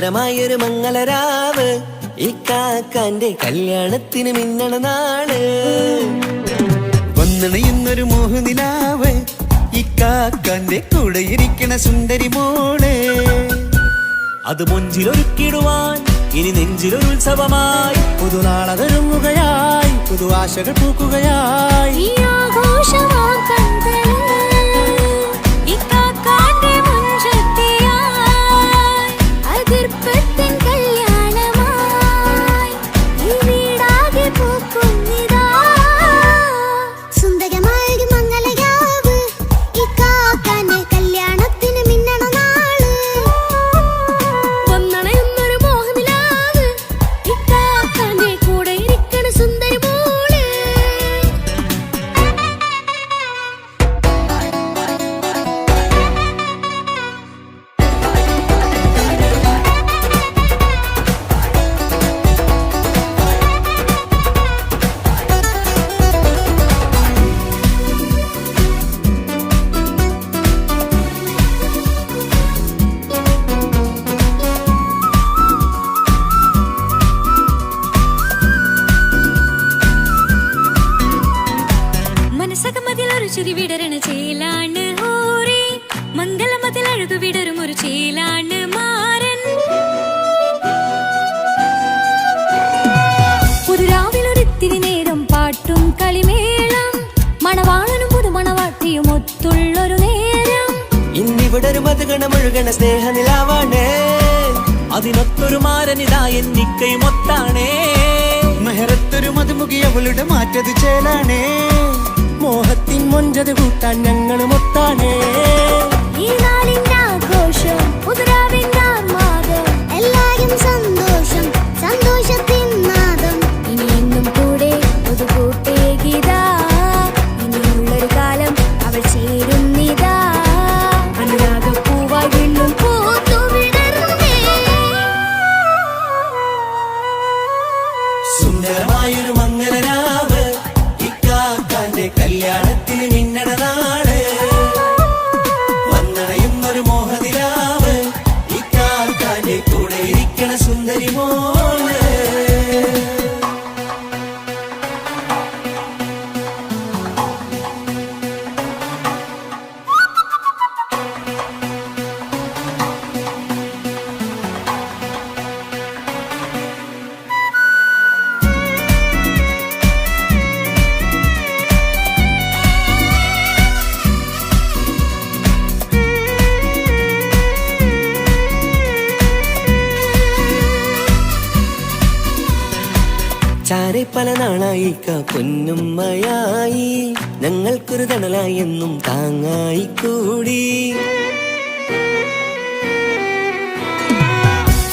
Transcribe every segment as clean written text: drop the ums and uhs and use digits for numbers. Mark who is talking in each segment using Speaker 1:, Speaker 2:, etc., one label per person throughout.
Speaker 1: സുന്ദരമായൊരു മംഗളരാവ് ഇക്കാക്കാന്റെ കല്യാണത്തിന് മിന്നണ നാള്. വന്നണയുന്നൊരു മോഹനിലാവ് ഇക്കാക്കാന്റെ കൂടെ ഇരിക്കണ സുന്ദരി മോള്. അത് മൊഞ്ചിലൊരുക്കിടുവാൻ ഇനി നെഞ്ചിലൊരു ഉത്സവമായി പുതുനാളതൊരുങ്ങുകയായി പുതുവാശകൾ പൂക്കുകയായി.
Speaker 2: ചിരി വിടരണ ചേലാണ് ഹോറി മംഗളമതിൽ അഴകു വിടരും ഒരു ചേലാണ് മാരൻ. പുതുരാവിലൊരിത്തിരി നേരം പാട്ടും കളിമേളം മണവാളനും പുതുമണവാട്ടിയും ഒത്തുള്ളൊരു നേരം.
Speaker 1: ഇന്നിവിടെ ഒരു മധുഗണമൊഴുകണ സ്നേഹനിലാവാണ് അതിനൊത്തൊരു മാരനിതാ എന്നിക്കയും ഒത്താണേ. മെഹറത്തൊരു മധുമുഖി അവളുടെ മാറ്റത് ചേലാണേ. മോഹത്തിൻ മൊഞ്ചത് കൂട്ടാൻ ഞങ്ങളും ഒത്താണേ.
Speaker 2: ഈ നാളിന്റെ ആഘോഷം പുതുരാവിന്റെ ആർമാദം എല്ലാരും സന്തോഷം സന്തോഷത്തിൻ നാദം. ഇനി എന്നും കൂടെ പുതുകൂട്ടേ ഗീതാ ഇനിയുള്ളൊരു കാലം അവൾ ചേരുന്നിതാ. അനുരാഗപ്പൂവായി വീണ്ടും പൂത്തു വിടരുന്നേ.
Speaker 1: സുന്ദരമായൊരു മംഗളരാവ് ഇക്കാക്കാന്റെ കല്യാണത്തിന് മിന്നണ നാള്. വന്നണയുന്നൊരു മോഹനിലാവ് ഇക്കാക്കാന്റെ കൂടെ ഇരിക്കണ സുന്ദരി മോള്. ചാരെ പല നാളായി പൊന്നുമ്മയായി ഞങ്ങൾക്കൊരു തണലായി എന്നും താങ്ങായി കൂടി.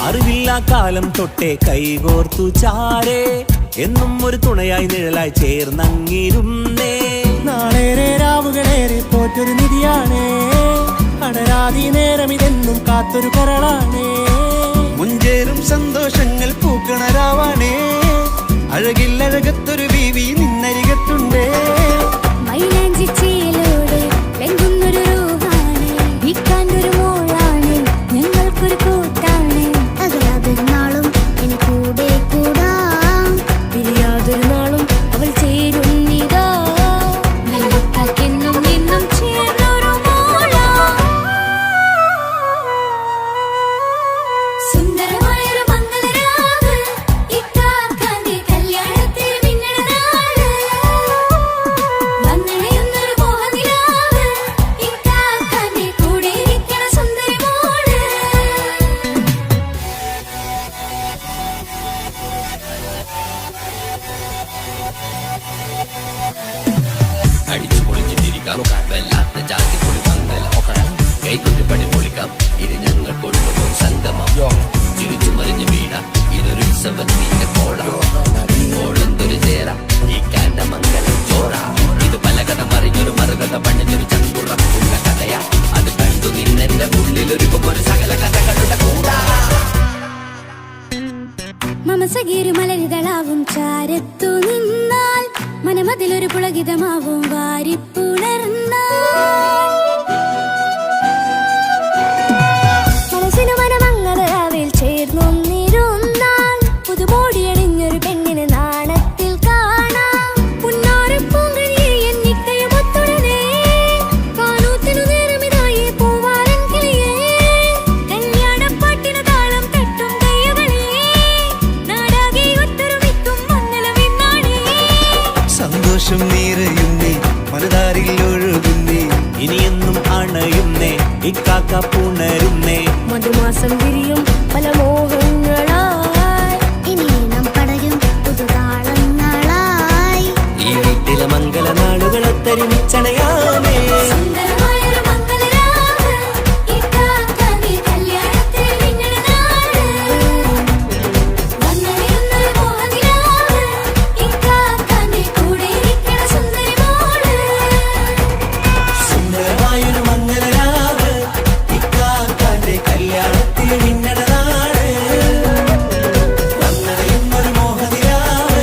Speaker 1: അറിവില്ലാ കാലം തൊട്ടേ കൈകോർത്തു ചാരെ എന്നും ഒരു തുണയായി നിഴലായി ചേർന്നങ്ങിരുന്നേ. നാളേറെ രാവുകളേറെ പോറ്റൊരു നിധിയാണേ. അടരാതി നേരം ഇതെന്നും കാത്തൊരു കരളാണേ. മുഞ്ചേറും സന്തോഷങ്ങൾ പൂക്കണരാവാണേ. അഴകില്ലഴകത്തൊരു ബീവി നിന്നരികത്തുണ്ടേ.
Speaker 2: മൈലാഞ്ചിച്ചേലോടെ വെങ്കുന്നൊരു രൂപാണ് വിക്കാനൊരു മോളാണ് ഞങ്ങൾക്കൊരു കൂട്ടാണ്. അകലാതൊരു നാളും ഇനി കൂടെ കൂടാം പിരിയാതൊരു നാളും അവൾ ചേരുന്നിതാ. നൽകക്കെന്നും എന്നും ചേർന്നൊരു മോള. സുന്ദരമായൊരു മംഗളരാവ് ഇക്കാക്കാന്റെ കല്യാണത്തിന് മിന്നണ നാള്. വന്നണയുന്നൊരു മോഹനിലാവ് ഇക്കാക്കാന്റെ കൂടെ ഇരിക്കണ സുന്ദരി മോള്.
Speaker 3: അടിച്ചു പൊളിച്ചിട്ടിരിക്കാം വല്ലാത്ത ജാതി പൊളി മംഗലം കൈകൊട്ടി പണി പൊളിക്കാം. ഇത് ഞങ്ങൾ കൊണ്ടുപോകും സംഗമം തിരിച്ചു മറിഞ്ഞ് വീണ ഇതൊരു ഉത്സവത്തിന്റെ കോളം. ഓളന്തൊരു ചേര ഈ കാന്റെ മംഗലം ചോറ. ഇത് പലകഥ മറിഞ്ഞൊരു മറുകഥ പണിഞ്ഞൊരു ചങ്കുറപ്പുള്ള കഥയാ. അത് കണ്ടു നിന്നെന്റെ ഉള്ളിലൊരുക്കൊരു സകല കഥകളുടെ കൂടാ.
Speaker 2: മമസകീരു മലരിതളാവും ചാരത്തു നിന്നാൽ മനമതിലൊരു പുളകിതമാവും വാരിപ്പുണർന്നാൽ. മനസ്സിനു മനമംഗളരാവിൽ ചേർ
Speaker 1: സന്തോഷം നിറയുന്നേ മനതാരിൽ ഒഴുകുന്നേ ഇനിയെന്നും അണയുന്നേ ഇക്കാക്ക പുണരുന്നേ
Speaker 2: മധുമാസം വിരിയും പല മോഹങ്ങളായി
Speaker 4: ഇനി നാം പടരും പുതുതാളങ്ങളായി
Speaker 1: ഈ വീട്ടിലെ മംഗളനാളുകളൊത്തരിമിച്ചണയാമേ
Speaker 2: സുന്ദരമായൊരു മംഗളരാവ് ഇക്കാക്കാന്റെ കല്യാണത്തിൽ നിങ്ങളുടെ നാട് വന്നണിയുന്നൊരു മോഹനിലാവ് ഇക്കാക്കാന്റെ കൂടെ ഇരിക്കണ സുന്ദരി മോള്
Speaker 1: സുന്ദരമായൊരു മംഗളരാവ് ഇക്കാക്കാന്റെ കല്യാണത്തിൽ നിന്നട നാട് വന്നറിയുന്നൊരു മോഹനിലാവ്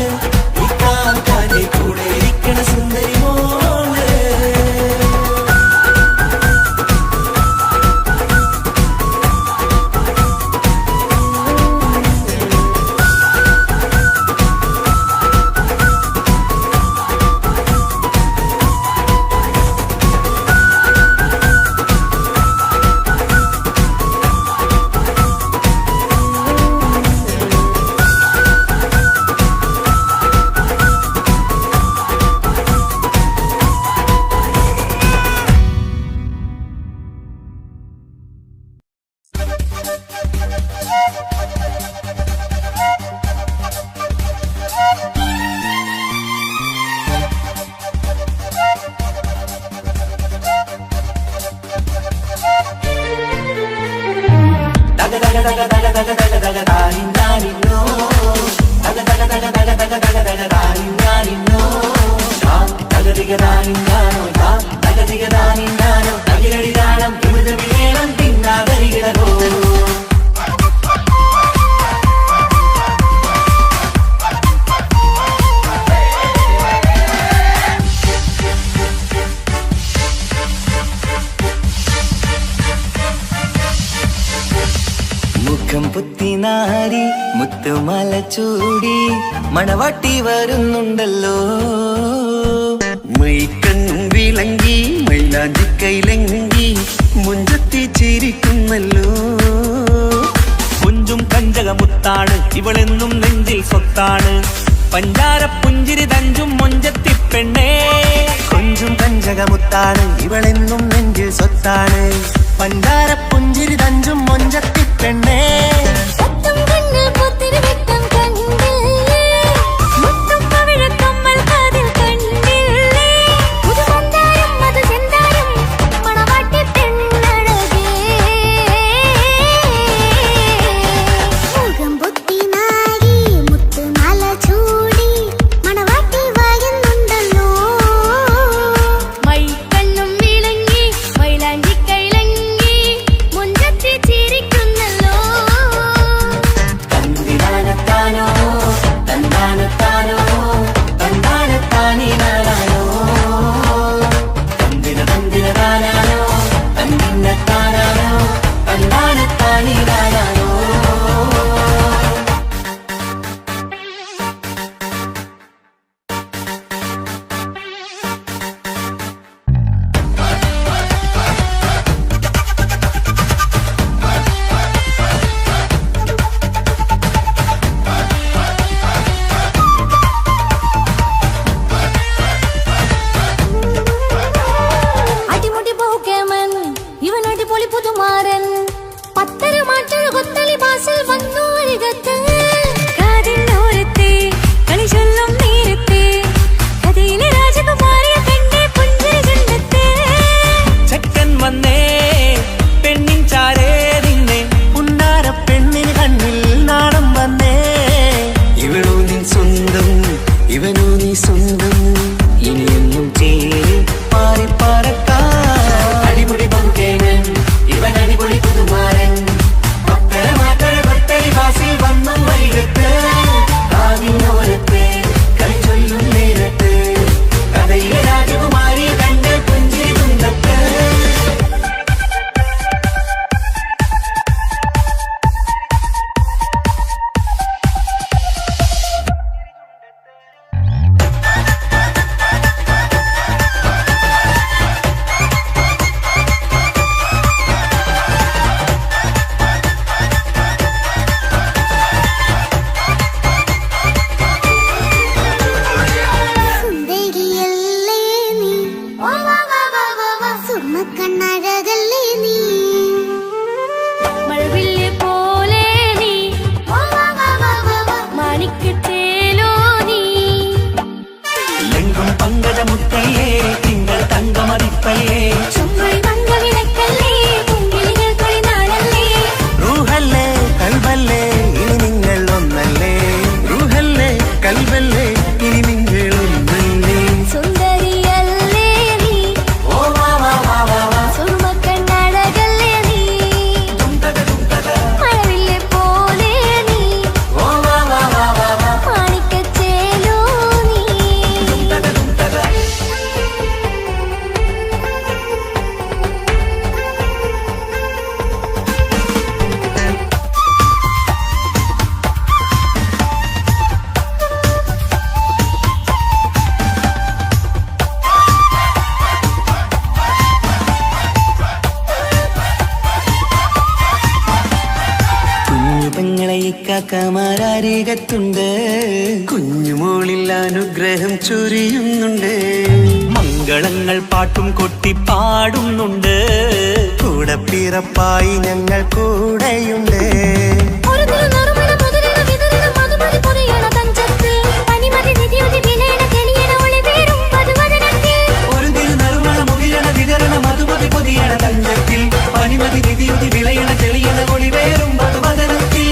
Speaker 1: ഇക്കാക്കാന്റെ കൂടെ ഇരിക്കണ സുന്ദരി മോള് മുഖം പുത്തിനാരി മുത്തുമല ചൂടി മണവാട്ടി വരുന്നുണ്ടല്ലോ മൈക്കണ്ണും വിളങ്ങി മൈലാഞ്ചി കൈലങ്കി മുഞ്ചത്തി ചിരിക്കുന്നല്ലോ കുഞ്ചും കഞ്ചകമുത്താണ് ഇവളെന്നും നെഞ്ചിൽ സ്വത്താണ് പഞ്ചാര പുഞ്ചിരി തഞ്ചും മൊഞ്ചത്തി പെണ്ണേ കൊഞ്ചും കഞ്ചകമുത്താണ് ഇവളെന്നും നെഞ്ചിൽ സ്വത്താണ് പഞ്ചാര പുഞ്ചിരി തഞ്ചും മൊഞ്ചത്തി പെണ്ണേ
Speaker 2: സത്തം കണ്ണിൽ പൊത്തിരി വെട്ടം കണ്ടില്ലേ മുത്തും പവിഴക്കമ്മൽ കാതിൽ കണ്ടില്ലേ പുതുമന്ദാരം മധുചന്ദാരം മണവാട്ടി പെണ്ണഴകേ
Speaker 4: മുഖം പൊത്തി നാരി മുത്തുമാല ചൂടി മണവാട്ടി വായുന്നുണ്ടല്ലോ
Speaker 2: മൈക്കണ്ണും വിളങ്ങി മൈലാഞ്ചി കൈലങ്കി മുഞ്ചത്തി ചിരിക്കുന്നല്ലോ
Speaker 1: തന്തിനാനത്താനോ തന്താനത്താനോ തന്താനത്താനിനാനോ തന്തിനതാനാനോ തന്തിന്നത്താനാനോ തന്താനത്താനിനാനോ
Speaker 2: അടിമുടി പോകേമൻ ഇവൻ അടിപൊളി പുതുമാരൻ പത്തര മാറ്റൊരു കൊത്തളി ബാസിൽ വന്നു അരികത്ത് കാതിനോരത്തെ കളി ചൊല്ലും നേരത്തെ കഥയിലെ രാജകുമാരിയെ കണ്ടേ പുഞ്ചിരി ജന്മത്തെ
Speaker 1: ചെക്കൻ വന്നേ പെണ്ണിൻ ചാരേ നിന്നെ ഉണ്ണാര പെണ്ണിന് കണ്ണിൽ നാണം വന്നേ ഇവളോ നിൻ സ്വന്തം ഇവനോ നീ സ്വന്തം ഇനിയെന്നും ചേരി പാറി പറക്കാം അടിപൊളി പങ്കേനൻ ഇവൻ അടിപൊളി പുതുമാരൻ പത്തര മാറ്റഴ പത്തരി വാസിൽ വന്നും വൈകത്ത് കാവിനോരത്ത് കളി ചൊല്ലും നേരത്ത് കഥയിലെ രാജകുമാരി കണ്ട് പുഞ്ചിരി തുണ്ടത്ത് അരികത്തുണ്ട്, കുഞ്ഞുമോളിൽ അനുഗ്രഹം ചൊരിയുന്നുണ്ട്. മംഗളങ്ങൾ പാട്ടും കൊട്ടി പാടുന്നുണ്ട്, കൂടെ പിറപ്പായി ഞങ്ങൾ കൂടെയുണ്ട്. പനിമതി നിധിയുതി വിളയണ തെളിയണ ഒളിവേറും മധുവദനത്തിൽ.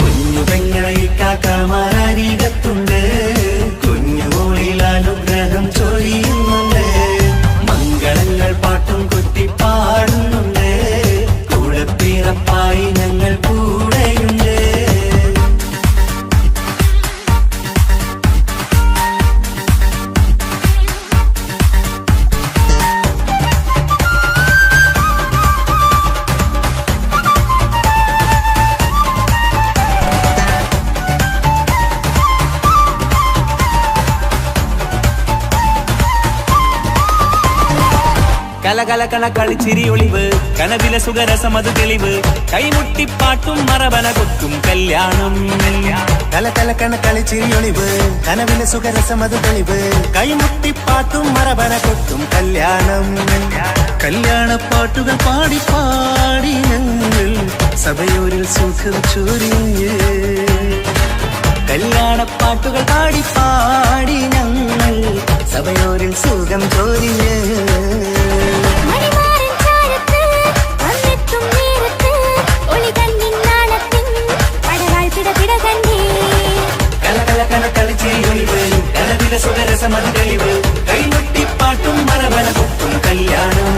Speaker 1: കുഞ്ഞു പെങ്ങളെ കാക്കമാരരികത്തുണ്ട്, കുഞ്ഞുമോളിൽ അനുഗ്രഹം ചൊരിയുന്നുണ്ട്. മംഗളങ്ങൾ പാട്ടും കൊട്ടി പാടുന്നുണ്ട്, കൂടെ പിറപ്പായി ഞങ്ങൾ കൂടെയുണ്ട്. കലകലകണ കളിച്ചിരി ഒളിവ്, കനവിലെ സുഖരസമത് തെളിവ്, കൈമുട്ടിപ്പാട്ടും മറവന കൊട്ടും കല്യാണം. കലകലകണ കളിച്ചിരി ഒളിവ്, കനവിലെ സുഖരസമത് തെളിവ്, കൈമുട്ടിപ്പാട്ടും മറവന കൊട്ടും കല്യാണം. കല്യാണപ്പാട്ടുകൾ പാടി പാടി ഞങ്ങൾ സഭയോരിൽ സുഖം ചൊരിഞ്ഞ്. കല്യാണപ്പാട്ടുകൾ പാടി പാടി ഞങ്ങൾ സഭയോരിൽ സുഖം ചൊരിഞ്ഞ്. കലവിലെ സുഖരസമത് തെളിവ്, കൈമുട്ടിപ്പാട്ടും മറവന കൊട്ടും കല്യാണം.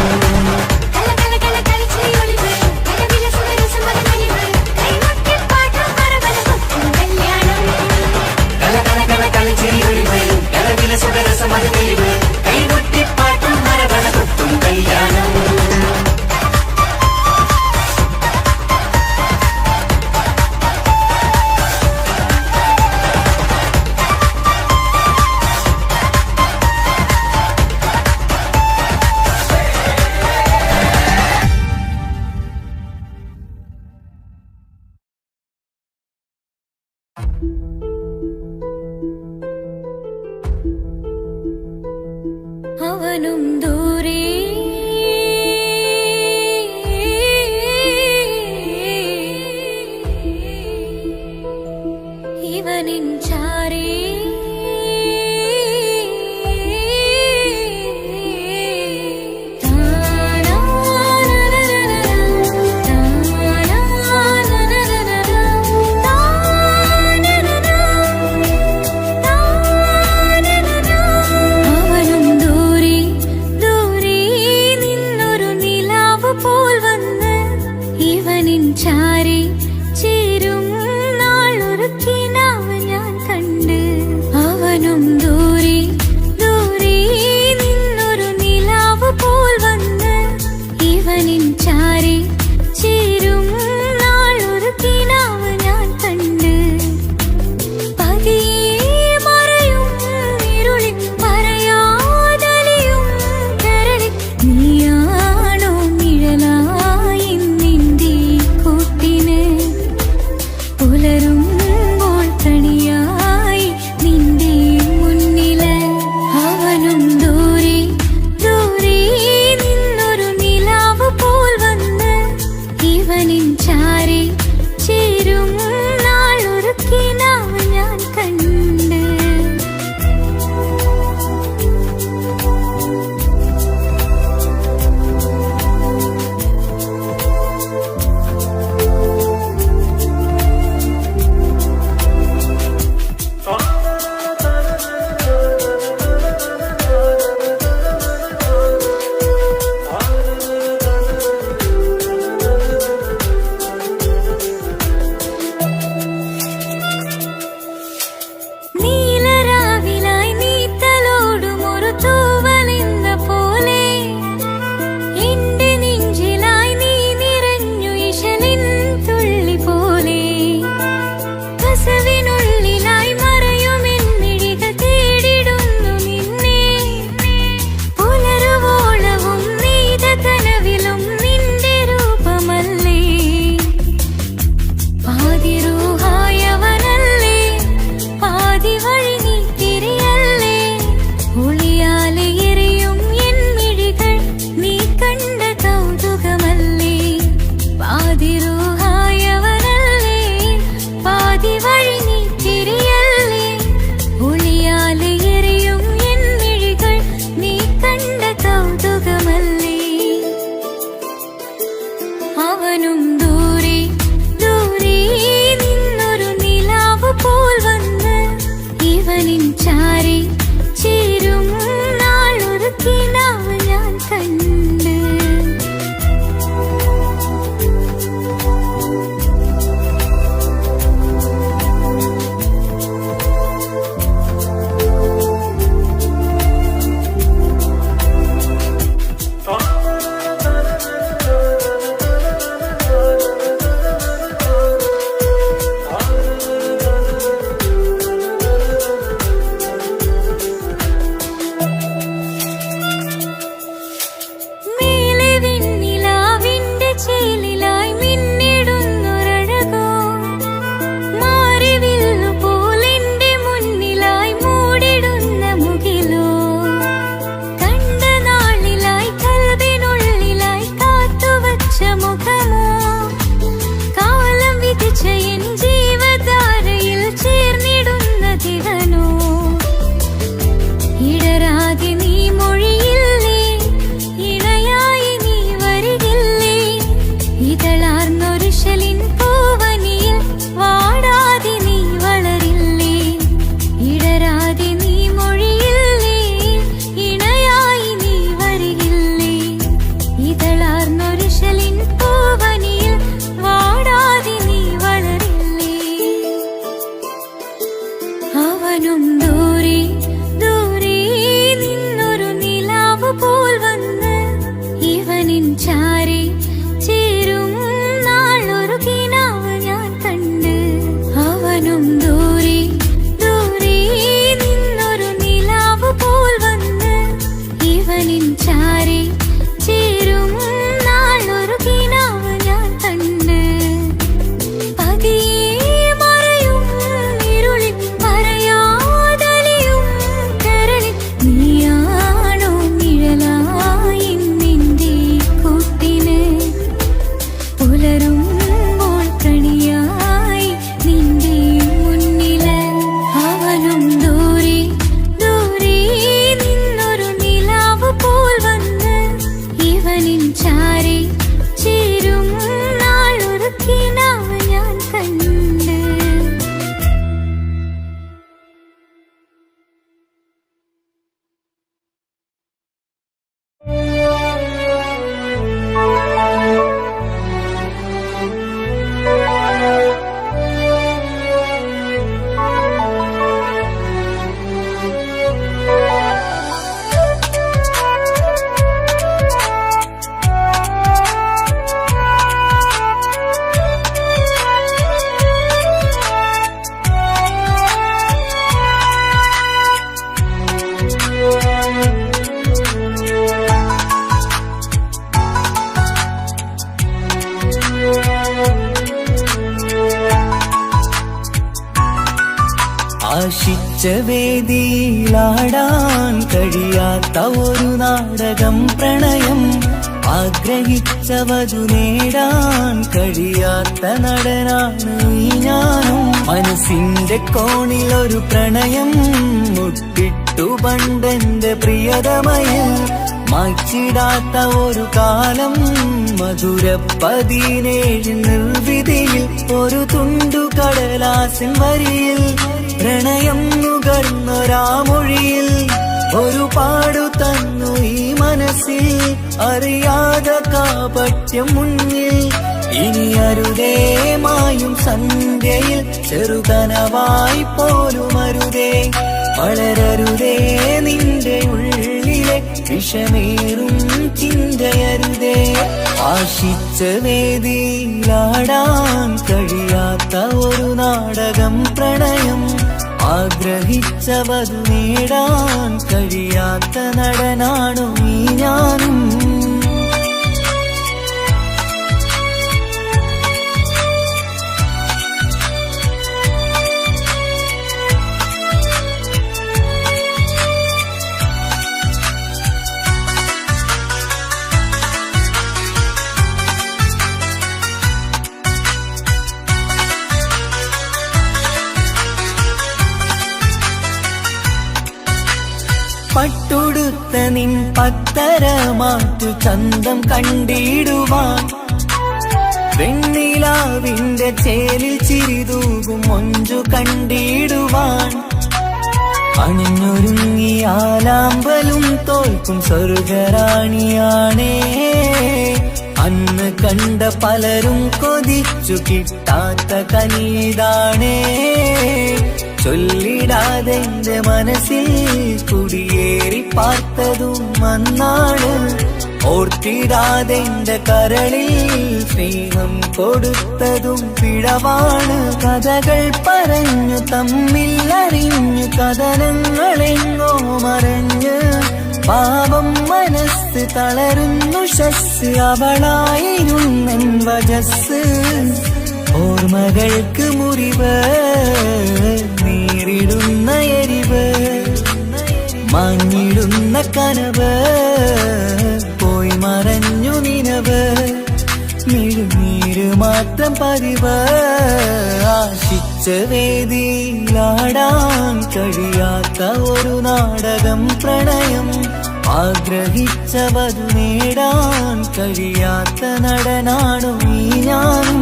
Speaker 1: കലവിലെ സുഖരസമത് തെളിവ്, കൈമുട്ടിപ്പാട്ടും മറവന കൊട്ടും കല്യാണം.
Speaker 2: അവനും ദൂരെ ഇവനിൻ ചാരേ ചാരി ചേരും നാളൊരു കിനാവ് ഞാൻ കണ്ട്. അവനും ദൂരെ ദൂരെ നിന്നൊരു നിലാവ് പോൽ വന്ന്, ഇവനിൻ ചാരി ചേരും നാളൊരു കിനാവ് ഞാൻ കണ്ട്. പതിയെ മറയും ഇരുളിൽ പറയാതലിയും കരളിൽ നീയാണോ നിഴലായി പുലരുമ്പോൾ കണിയായി നിന്റെ മുന്നില്. അവനും ദൂരെ ദൂരെ നിന്നൊരു നിലാവ് പോൽ വന്ന്, ഇവനിൻ ചാരി ചേരും നാളൊരു കിനാവ് ഞാൻ കണ്ട്. അവനും ദൂരെ ദൂരെ നിന്നൊരു നിലാവ് പോൽ വന്ന് ഇവനിൻ ചാരി ചേരും നാളൊരു കിനാവ് ഞാൻ കണ്ട്. അവനും ദൂരെ ദൂരെ നിന്നൊരു നിലാവ് പോൽ വന്ന് ഇവനിൻ ചാരി ചേരും നാളൊരു കിനാവ് ഞാൻ കണ്ട്. അവനും ദൂരെ ദൂരെ നിന്നൊരു നിലാവ് പോൽ വന്ന് ഇവനിൻ ചാരി ചേരും നാളൊരു കിനാവ് ഞാൻ കണ്ട്. പതിയെ മറയും ഇരുളിൽ പറയാതലിയും കരളിൽ നീയാണോ നിഴലായി നിന്റെ കൂട്ടിന്. പുലരുമ്പോൾ കണിയായി നിന്റെ മുന്നില് അവനും ദൂരെ ദൂരെ നിന്നൊരു നിലാവ് പോൽ വന്ന് ഇവനിൻ ചാരി ചേരും നാളൊരു കിനാവ് ഞാൻ കണ്ട്.
Speaker 1: ആശിച്ച വേദിയിലാടാൻ കഴിയാത്ത ഒരു നാടകം പ്രണയം. ആഗ്രഹിച്ചവതു നേടാൻ കഴിയാത്ത നടനാണ് ഈ ഞാനും. മനസ്സിന്റെ കോണിലൊരു പ്രണയം മുട്ടിട്ടു പണ്ടെന്റെ പ്രിയതമയിൽ. മായ്ച്ചിടാത്ത ഒരു കാലം മധുര 17 നിർവിധിയിൽ. ഒരു തുണ്ടു കടലാസിൻ വരിയിൽ പ്രണയം നുകർന്നൊരാമൊഴിയിൽ ഒരു പാടു തന്നു ഈ മനസ്സിൽ. അറിയാതെ കാപട്യം മുന്നിൽ ഇനി അരുതേ മായും സന്ധ്യയിൽ. ചെറുകനവായി പോലും അരുതേ വളരരുതേ നിന്റെ ഉള്ളിലെ വിഷമേറും ചിന്തയരുതേ. ആശിച്ച വേദിയിലാടാൻ കഴിയാത്ത ഒരു നാടകം പ്രണയം. ആഗ്രഹിച്ചവതു നേടാൻ കഴിയാത്ത നടനാണു ഈ ഞാനും. പട്ടുടുത്ത നിൻ പത്തര മാറ്റു ചന്തം കണ്ടിടുവാൻ വെണ്ണിലാവിന്റെ ചേലിൽ ചിരിതൂകും മൊഞ്ചു കണ്ടിടുവാൻ അണിഞ്ഞൊരുങ്ങിയാലാമ്പലും തോൽക്കും സ്വർഗറാണിയാണേ അന്ന് കണ്ട പലരും കൊതിച്ചു കിട്ടാത്ത കനീതാണേ ചൊല്ലിടാതെ എന്റെ മനസ്സിൽ കുടിയേറി പാർത്തതും അന്നാണ് ഓർത്തിടാതെ എന്റെ കരളിൽ സ്നേഹം കൊടുത്തതും പിഴവാണ് കഥകൾ പറഞ്ഞു തമ്മിൽ അറിഞ്ഞു കഥനങ്ങളെങ്ങോ മറഞ്ഞ് പാപം മനസ്സ് തളരുന്നു ശസ് അവളായിരുന്നെൻ വജസ് ഓർമ്മകൾക്ക് മുറിവ് നേരിടുന്ന എരിവ് മാഞ്ഞിടുന്ന കനവ് പോയി മറഞ്ഞു നിനവ് മിഴുനീര് മാത്രം പതിവ് ആശിച്ച വേദിയിലാടാൻ കഴിയാത്ത ഒരു നാടകം പ്രണയം ആഗ്രഹിച്ച വധു നേടാൻ കഴിയാത്ത നടനാണു ഈ ഞാനും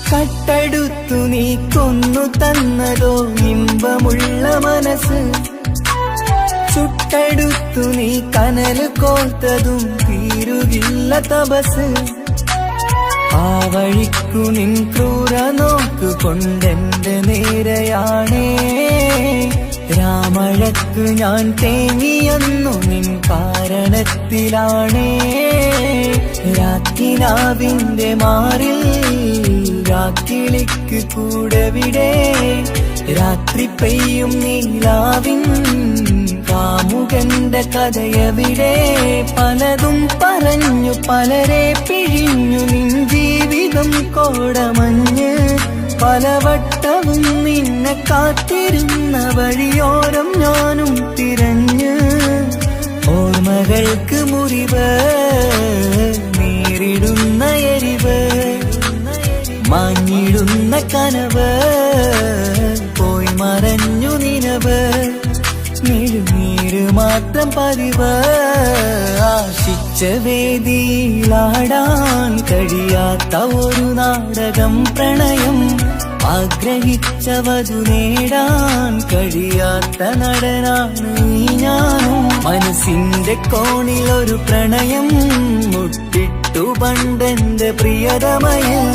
Speaker 1: കട്ടെടുത്തു നീ കൊന്നു തന്നതോ ഇമ്പമുള്ള മനസ്സ് ചുട്ടെടുത്തു നീ കനല് കോർത്തതും തീരുകില്ല തപസ് ആ വഴിക്കു നിൻ ക്രൂര നോക്കു കൊണ്ടെന്റെ നേരെയാണേ രാമഴക്ക് ഞാൻ തേങ്ങിയെന്നു നിൻ കാരണത്തിലാണേ രാത്രിനാവിന്റെ മാറിൽ രാക്കിളിക്ക് കൂടവിടെ രാത്രി പെയ്യും നീലാവിൻ കാമുകന്റെ കഥയവിടെ പലതും പറഞ്ഞു പലരെ പിഴിഞ്ഞു നിൻ ജീവിതം കോടമഞ്ഞ് പലവട്ടവും നിന്നെ കാത്തിരുന്ന വഴിയോരം ഞാനും തിരഞ്ഞ് ഓർമ്മകൾക്ക് മുറിവ് നേരിടുന്ന എരിവ് മാഞ്ഞിടുന്ന കനവ് പോയി മറഞ്ഞു നിനവ് മിഴുനീര് മാത്രം പതിവ് ആശിച്ച വേദിയിലാടാൻ കഴിയാത്ത ഒരു നാടകം പ്രണയം ആഗ്രഹിച്ച വധു നേടാൻ കഴിയാത്ത നടനാണ് ഈ ഞാനും മനസ്സിന്റെ കോണിൽ ഒരു പ്രണയം മുട്ടിട്ടു പണ്ടെന്റെ പ്രിയതമയിൽ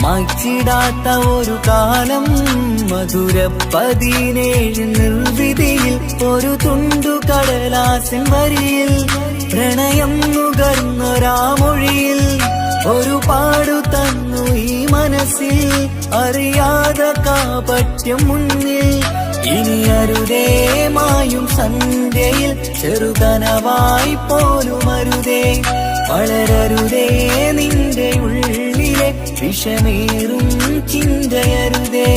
Speaker 1: മായ്ച്ചിടാത്ത ഒരു കാലം മധുര 17 നിർവിധിയിൽ ഒരു തുണ്ടു കടലാസിൻ വരിയിൽ പ്രണയം നുകർന്നൊരാമൊഴിയിൽ ഒരു പാടു തന്നു ഈ മനസ്സിൽ അറിയാതെ കാപട്യം മുന്നിൽ ഇനി അരുതേ മായും സന്ധ്യയിൽ ചെറുകനവായി പോലും അരുതേ വളരരുതേ നിന്റെ ഉള്ളിലെ വിഷമേറും ചിന്തയരുതേ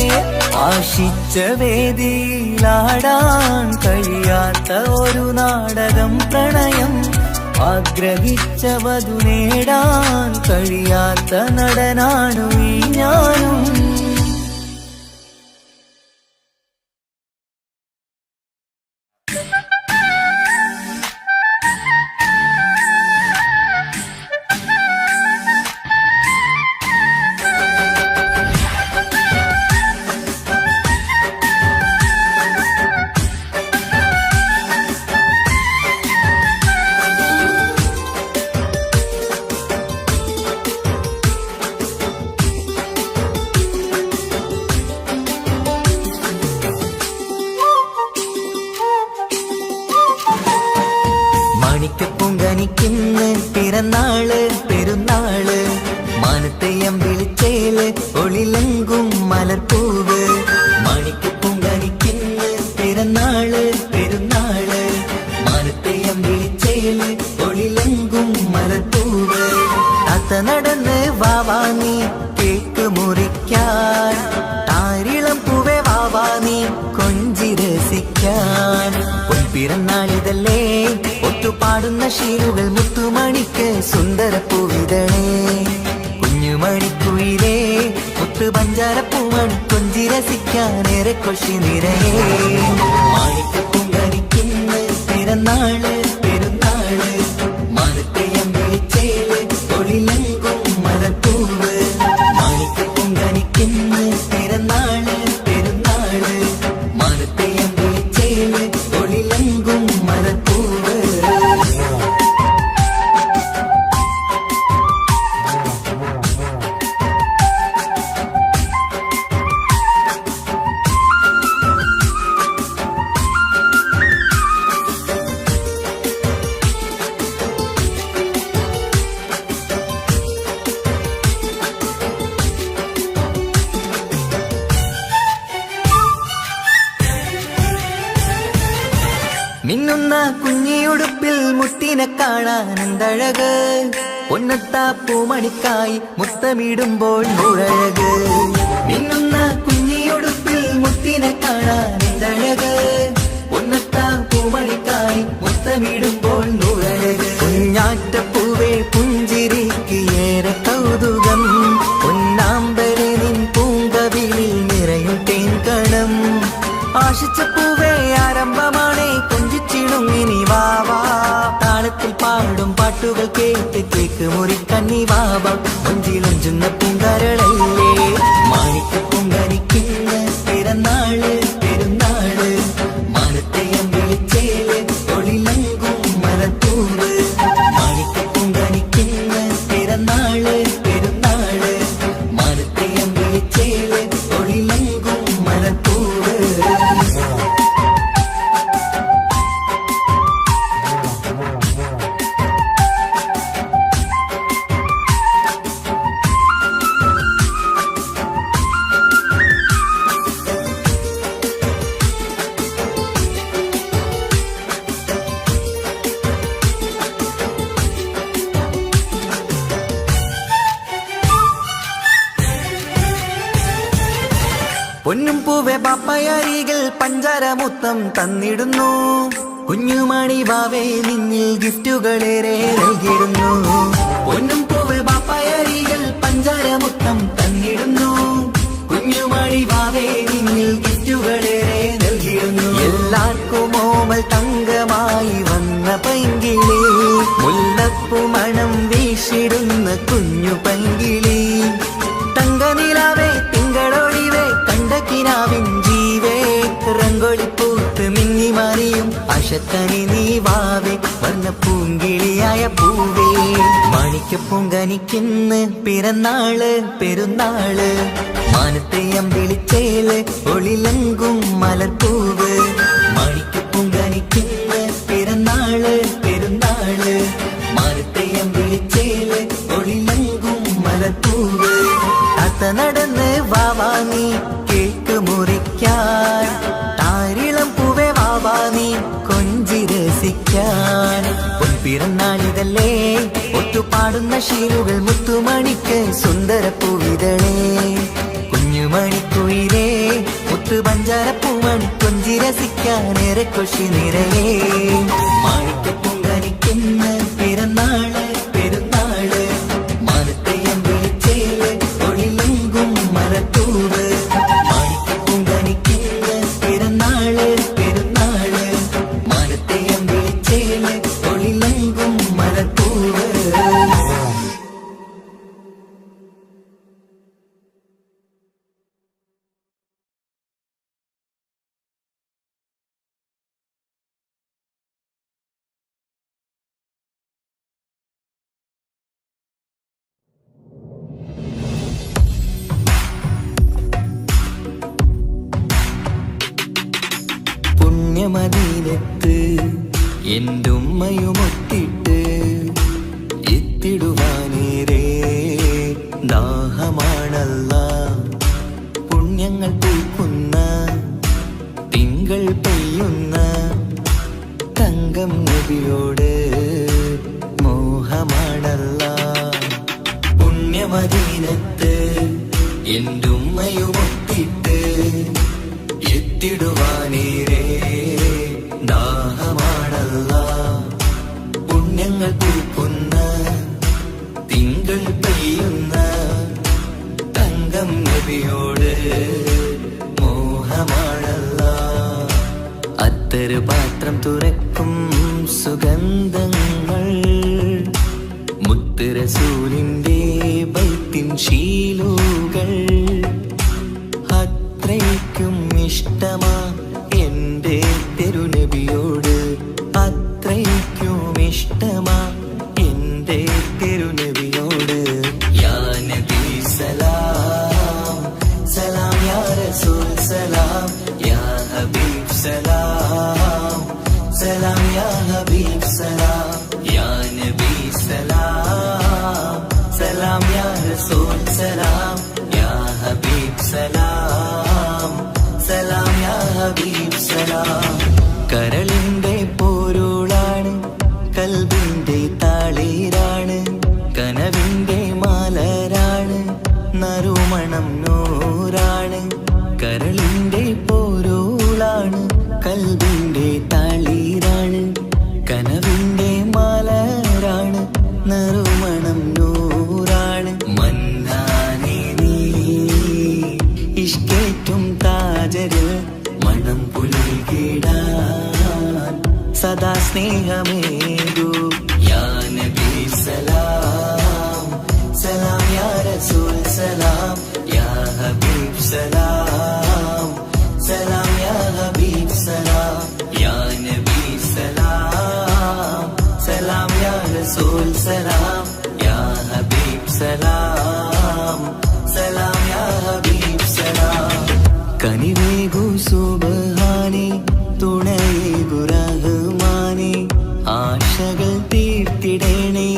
Speaker 1: ആശിച്ച വേദിയിലാടാൻ കഴിയാത്ത ഒരു നാടകം പ്രണയം ആഗ്രഹിച്ച വധു നേടാൻ കഴിയാത്ത നടനാണു ഈ ഞാനും മാണിക്കപ്പൂങ്കനിക്കിന്ന് പിറന്നാള് പെരുന്നാള് മാനത്തെയം വിളിച്ചേല് ഒളിലെങ്കും മലർപ്പൂവ് മാണിക്കപ്പൂങ്കനിക്കിന്ന് പിറന്നാള് പെരുന്നാള് മാനത്തെയം വിളിച്ചേല് ഒളിലെങ്കും മലർപ്പൂവ് താത്ത നടന്ന് വാവാ നീ കേക്ക് മുറിക്കാൻ താരിളം പൂവേ
Speaker 5: നീ കൊഞ്ചി രസിക്കാൻ. പൊൻപിറന്നാളിതല്ലേ ഒത്തുപാടുന്ന ശീലുകൾ മുത്തുമണിക്ക് സുന്ദരപ്പൂവിതളേ. കുഞ്ഞുമണിക്കുയിലേ മുത്തു പഞ്ചാരപ്പൂമണി കൊഞ്ചി രസിക്കാനേറെ കൊഷി നിറയേ. മാണിക്കപ്പൂങ്കരിക്കുന്ന പിറന്നാള് പെരുന്നാള് മാനത്തെയമ്പേച്ചേല് ഒളിലങ്കും മലപ്പൂവ്. മാണിക്കപ്പൂങ്കരിക്കുന്ന പിറന്നാള് പെരുന്നാള് മാനത്തെയമ്പേച്ചേല് ഒളിലങ്കും മലപ്പൂവ്. മിന്നുന്ന കുഞ്ഞിയുടുപ്പിൽ മുത്തിനെ കാണാൻ എന്തഴക്. പൊന്നത്താ പൂമണിക്കായി മുത്തമിടുമ്പോൾ മുഴഴക്. മിന്നുന്ന കുഞ്ഞിയുടുപ്പിൽ മുത്തിനെ കാണാൻ എന്തഴക്. പൊന്നത്താ പൂമണിക്കായി മുത്തമിടുമ്പോൾ മുഴഴക്. കുഞ്ഞാറ്റപ്പൂവേ പുഞ്ചിരിക്ക് ഏറെ കൗതുകം. പൊന്നാമ്പരെ നിൻ പൂങ്കവിളിൽ നിറയും തേൻകണം. ആശിച്ച പൂവേ ആരംഭമാണേ കൊഞ്ചിച്ചിടുങ്ങിനി വാവാ. താളത്തിൽ പാടും പാട്ടുകൾ കേട്ട് കേക്ക് മുറിക്കന്നി വാവ. കൊഞ്ചിലഞ്ചുന്ന പൂങ്കരളല്ലേ മാണിക്കപ്പൂങ്കരിക്കുന്ന പിറന്നാള് പെരുന്നാള് മാനത്തെയമ്പേച്ചേല് ഒളിലങ്കും മലപ്പൂവ്. മാണിക്കപ്പൂങ്കരിക്കുന്ന പിറന്നാള് പെരുന്നാള് മാനത്തെയമ്പേച്ചേല് ഒളിലങ്കും മലപ്പൂവ്. പൊന്നും പൂവെ ബാപ്പയരികിൽ പഞ്ചാരമുത്തം തന്നിടുന്നു. കുഞ്ഞുമണി വാവേ നിന്നിൽ ഗിഫ്റ്റുകളേറെ നൽകിടുന്നു. പൊന്നും പൂവെ ബാപ്പയരികിൽ പഞ്ചാരമുത്തം തന്നിടുന്നു. കുഞ്ഞുമണി വാവേ നിന്നിൽ ഗിഫ്റ്റുകളേറെ നൽകിടുന്നു. എല്ലാവർക്കും ഓമൽ തങ്കമായി വന്ന പൈങ്കിളി. മുല്ലപ്പൂ മണം വീശിടുന്ന കുഞ്ഞു പൈങ്കിളി. തങ്കനിലാവേ തിങ്കളൊളിവേ കണ്ടക്കിനാവിൻ ജീവേ. റംഗോളിപ്പൂത്ത് മിന്നി മാറിയും അശത്തനി നീ വാവേ. വർണ്ണ പൂങ്കിളിയായ പൂവേ മാണിക്കപ്പൂങ്കനിക്കുന്ന പിറന്നാള് പെരുന്നാള് മാനത്തെയമ്പിളിച്ചേല് ഒളിലങ്കും മലർപ്പൂവ്. മാണിക്കപ്പൂങ്കനിക്കുന്ന പിറന്നാള് പെരുന്നാള് മാനത്തെയമ്പിളിച്ചേല് ഒളിലങ്കും മലർപ്പൂവ്. അത്ത നടന്ന് വാവാ നീ കേക്ക് മുറിക്കാൻ. താരിളം പൂവേ വാവാ നീ കൊഞ്ചി രസിക്കാൻ. പൊൻപിറന്നാളിതല്ലേ ഒത്തുപാടുന്ന ശീലുകൾ മുത്തുമണിക്ക് സുന്ദരപ്പൂവിതളേ. കുഞ്ഞുമണിക്കുയിലേ മുത്തു പഞ്ചാരപ്പൂമണി കൊഞ്ചി രസിക്കാനേറെ കൊഷി നിറയേ. മാണിക്കപ്പൂങ്കരിക്കുന്ന പിറന്നാള് പെരുന്നാള് മാനത്തെയമ്പേച്ചേല് ഒളിലങ്കും മലപ്പൂവ്. മാണിക്കപ്പൂങ്കരിക്കുന്ന പിറന്നാള് പെരുന്നാള് മാനത്തെയമ്പേച്ചേല് ഒളിലങ്കും മലപ്പൂവ്. മദീനത്ത് എന്റുമ്മയുമൊത്തിട്ട് എത്തിടുവാനേരേ ദാഹമാണല്ല. പുണ്യങ്ങൾ പൂക്കുന്ന തിങ്കൾ പെയ്യുന്ന തങ്കം നബിയോട് മോഹമാണല്ല. പുണ്യമദീനത്ത് എന്റുമ്മയുമൊത്തിട്ട് എത്തിടുവാനേരേ ദാഹമാണല്ല. പുണ്യങ്ങൾ പൂക്കുന്ന തിങ്കൾ പെയ്യുന്ന തങ്കം നബിയോട് മോഹമാണല്ല. അത്തറ് പാത്രം തുറക്കും സുഗന്ധങ്ങൾ മുത്ത് റസൂലിന്റെ ബൈത്തിൻ ശീലുകൾ. അത്രയ്ക്കും ഇഷ്ടമാ എന്റെ തിരുനബിയോട്, അത്രയ്ക്കും ഇഷ്ടമാ എന്റെ തിരുനബിയോട്. യാ നബി സലാം സലാം, യാ റസൂൽ സലാം, യാ ഹബീബ് സലാം സലാം, യാ ഹബീബ് സലാം, യാ നബി സലാം സലാം, യാ റസൂൽ സലാം, യാ ഹബീബ് സലാം സലാം, യാ ഹബീബ് സലാം. കരളിന്റെ പോരുളാണ്, കൽബിന്റെ താളീരാണ്, കനവിന്റെ മാലരാണ്, നറുമണം നൂറാണ്. കരളിന്റെ പോരുളാണ്, കൽബിന്റെ താളീരാണ്, കനവിന്റെ മാലരാണ്, നറുമണം നൂറാണ്. മന്നാനേ നീ ഇഷ്കേറ്റും താജരിൽ മണം പുൽകിടാൻ സദാ സ്നേഹമേകൂ. യാ നബി സലാം സലാം, യാ റസൂൽ സലാം, യാ ഹബീബ് സലാം സലാം, യാ ഹബീബ് സലാം, യാ നബി സലാം സലാം, യാ റസൂൽ സലാം, യാ ഹബീബ് സലാം സലാം, യാ ഹബീബ് സലാം. കനിവേകു സുബ്ഹാനേ, തുണയേകു റഹ്മാനേ, ആശകൾ തീർത്തിടേണേ,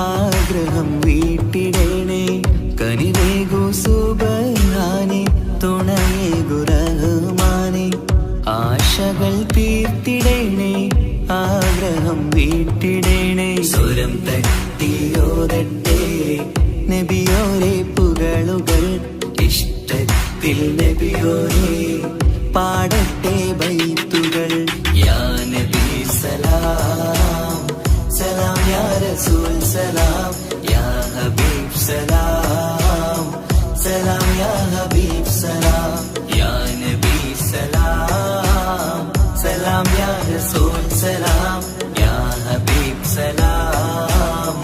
Speaker 5: ആഗ്രഹം വീട്ടിടേണേ. കനിവേകു സുബ്ഹാനേ, തുണയേകു റഹ്മാനേ, ആശകൾ തീർത്തിടേണേ, ആഗ്രഹം വീട്ടിടേണേ. സ്വരം തട്ടിയോതട്ടെ നബിയോരെ പുകളുകൾ, ഇഷ്ടത്തിൽ നബിയോരെ പാടട്ടെ ബൈത്തുകൾ. യാ നബി സലാം സലാം, യാ റസൂൽ സലാം, യാ ഹബീബ് സലാം സലാം, യാ ഹബീബ് സലാം, യാ നബി സലാം സലാം, യാ റസൂൽ സലാം, യാ ഹബീബ് സലാം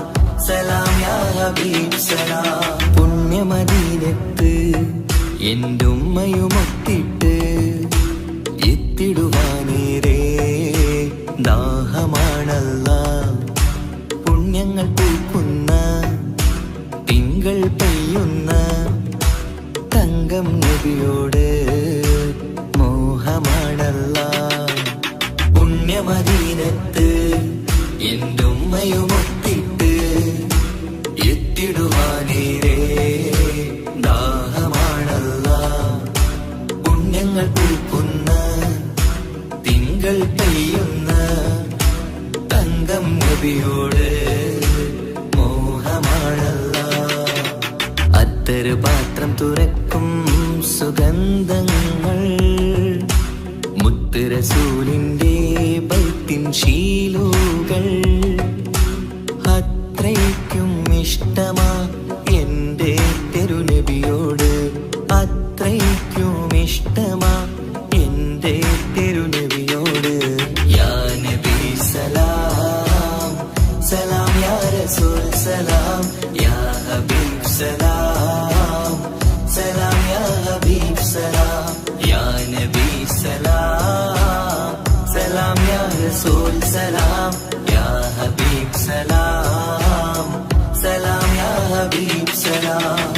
Speaker 5: സലാം, യാ ഹബീബ് സലാം. പുണ്യമദീനത്ത് എൻ്റെ ഉമ്മയുമൊത്തിട്ട് എത്തിടുവാനേരേ ദാഹമാണല്ല. പുണ്യങ്ങൾ പൂക്കുന്ന തിങ്കൾ പെയ്യുന്ന തങ്കം നബിയോട് മോഹമാണല്ല. പുണ്യമദീനത്ത് എൻ്റെ ഉമ്മയുമൊത്തിട്ട് എത്തിടുവാനേരേ ദാഹമാണല്ല. പുണ്യങ്ങൾ പൂക്കുന്ന തിങ്കൾ പെയ്യുന്ന തങ്കം നബിയോട് മോഹമാണല്ല. അത്തറ് പാത്രം തുറക്കും സുഗന്ധങ്ങൾ മുത്ത് റസൂലിന്റെ ബൈത്തിൻ ശീലുകൾ. അത്രയ്ക്കും ഇഷ്ടമാ എന്റെ തിരുനബിയോട്, അത്രയ്ക്കും ഇഷ്ടമാ എന്റെ തിരുനബിയോട്. യാ നബി സലാം സലാം, യാ റസൂൽ സലാം, യാ ഹബീബ് സലാം സലാം, യാ ഹബീബ് സലാം, യാ നബി സലാം സലാം, യാ റസൂൽ സലാം, യാ ഹബീബ് സലാം സലാം, യാ ഹബീബ് സലാം.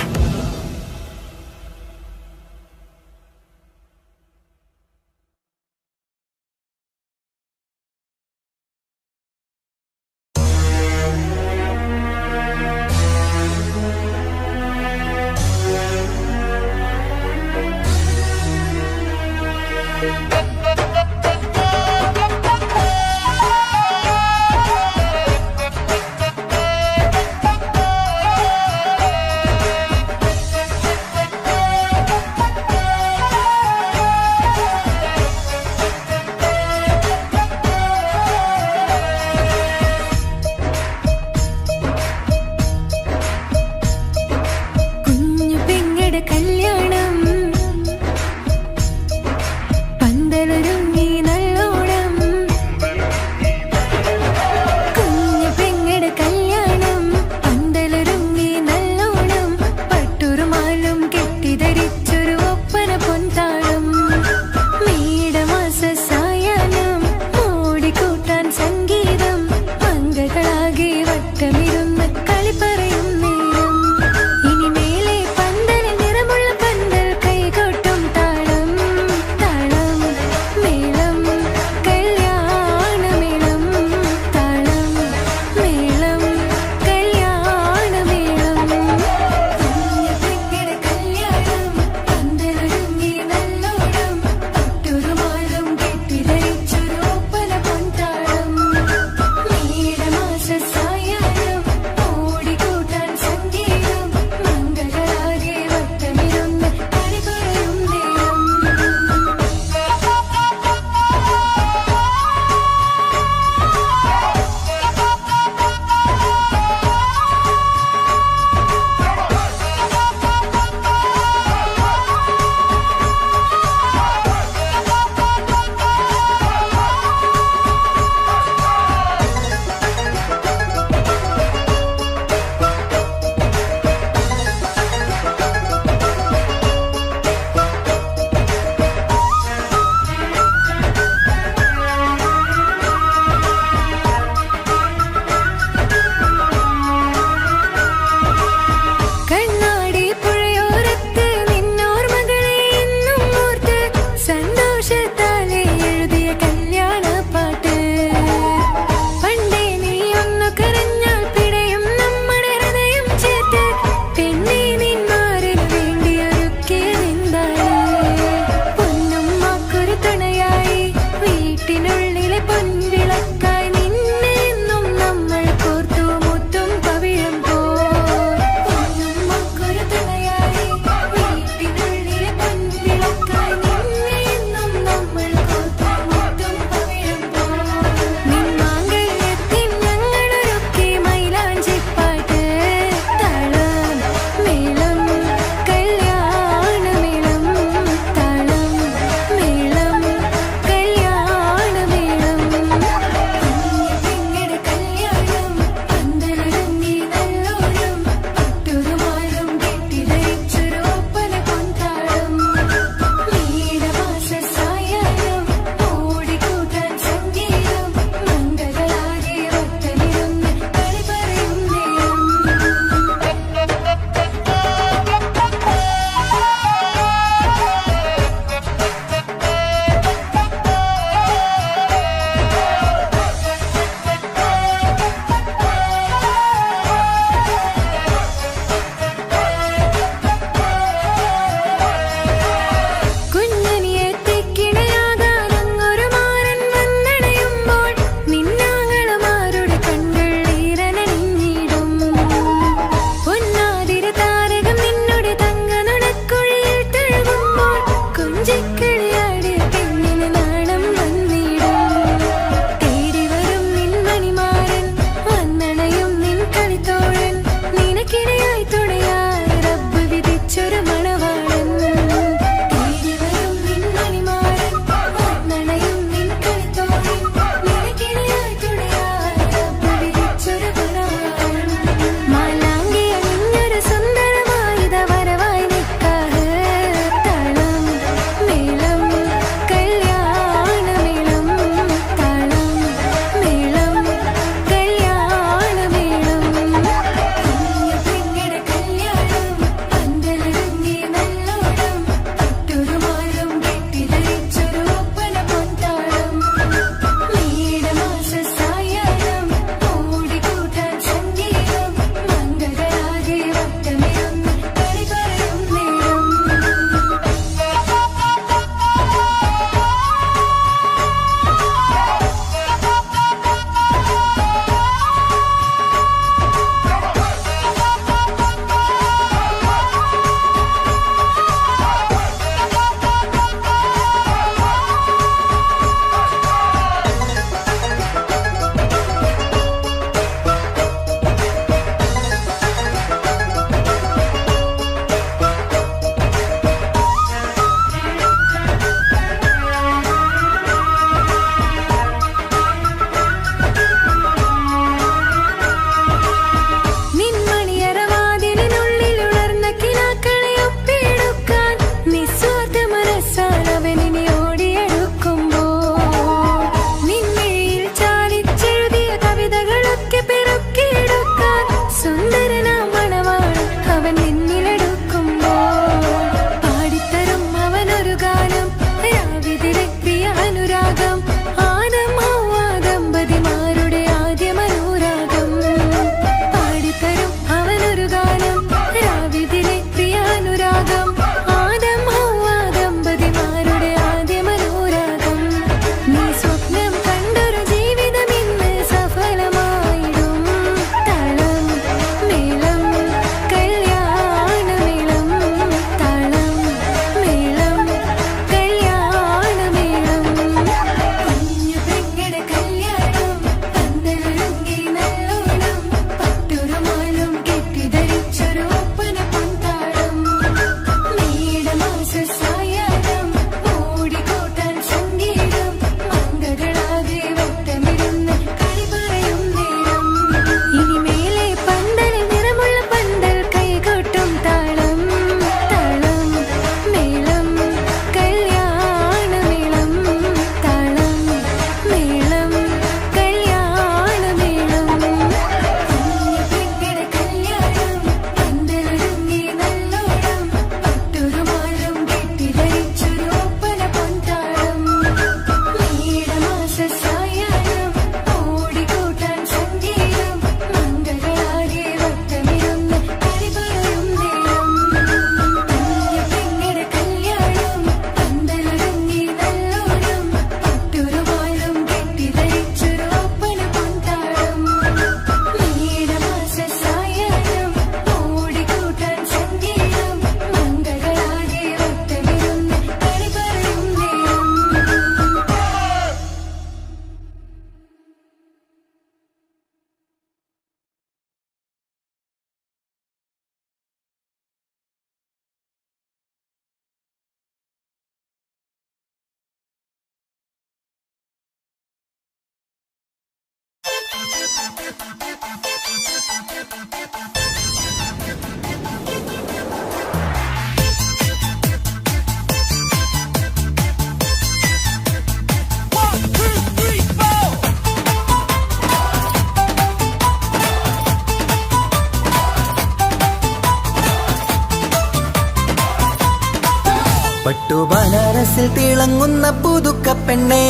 Speaker 5: പട്ടു ബനാറസിൽ തിളങ്ങുന്ന പുതുക്ക പെണ്ണെ